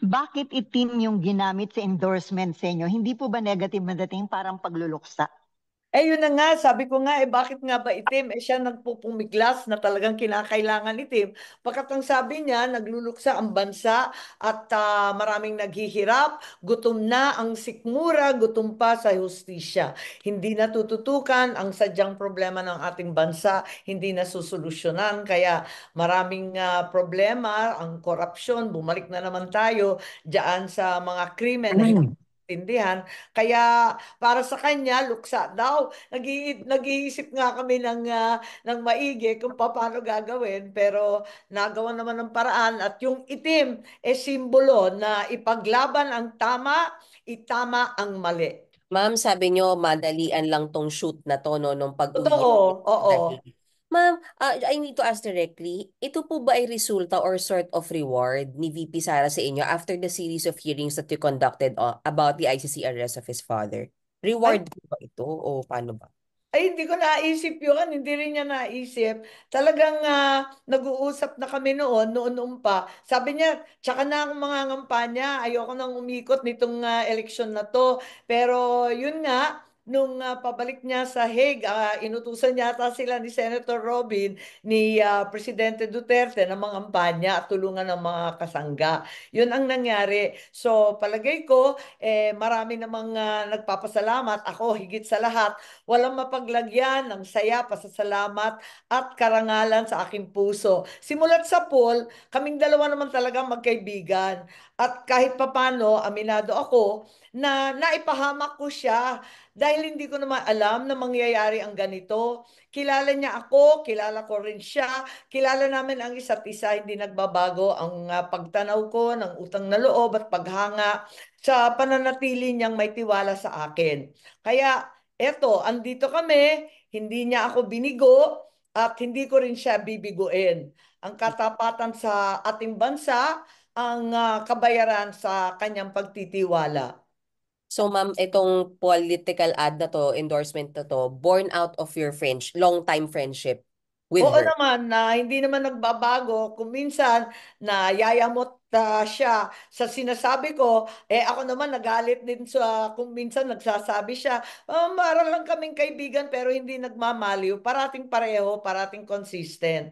Bakit itim yung ginamit sa endorsement sa inyo? Hindi po ba negative na dating parang pagluluksa? Eh yun na nga, sabi ko nga, bakit nga ba itim? Siya nagpupumiglas na talagang kinakailangan itim. Pagkat ang sabi niya, nagluluksa ang bansa at maraming naghihirap, gutom na ang sikmura, gutom pa sa hustisya. Hindi natututukan ang sadyang problema ng ating bansa, hindi nasusolusyonan. Kaya maraming problema, ang korupsyon, bumalik na naman tayo diyan sa mga krimen na hindi tindihan. Kaya para sa kanya, luksa daw. Nag-iisip nga kami ng maigi kung paano gagawin, pero nagawa naman ng paraan at yung itim simbolo na ipaglaban ang tama, itama ang mali. Ma'am, sabi nyo, madalian lang tong shoot na to, no, nung pag-uwi Totoo, niyo sa oo. Hague. Ma'am, I need to ask directly, ito po ba ay resulta or sort of reward ni VP Sara sa inyo after the series of hearings that you conducted about the ICC arrest of his father? Ay, Reward po ba ito o paano ba? Ay, hindi ko naisip yun. Hindi rin niya naisip. Talagang nag-uusap na kami noon pa. Sabi niya, tsaka na ang mga ngampanya. Ayoko nang umikot nitong eleksyon na to. Pero yun nga, nung pabalik niya sa Hague, inutusan yata sila ni Senator Robin, ni Presidente Duterte na mangampanya at tulungan ng mga kasangga. Yun ang nangyari. So, palagay ko, marami namang nagpapasalamat. Ako, higit sa lahat, walang mapaglagyan ng saya, pasasalamat at karangalan sa aking puso. Simulat sa pool, kaming dalawa naman talaga magkaibigan. At kahit papano, aminado ako na naipahamak ko siya dahil hindi ko naman alam na mangyayari ang ganito. Kilala niya ako, kilala ko rin siya, kilala namin ang isa't isa, hindi nagbabago ang pagtanaw ko ng utang na loob at paghanga sa pananatili niyang may tiwala sa akin. Kaya eto, andito kami, hindi niya ako binigo at hindi ko rin siya bibiguin. Ang katapatan sa ating bansa, ang kabayaran sa kanyang pagtitiwala. So ma'am, itong political ad na to, endorsement na to, born out of your long time friendship with Oo her. naman, na hindi naman nagbabago. Kung minsan na yayamot siya sa sinasabi ko, ako naman nagalit din sa kung minsan nagsasabi siya, para lang kaming kaibigan pero hindi nagmamaliw. Parating pareho, parating consistent.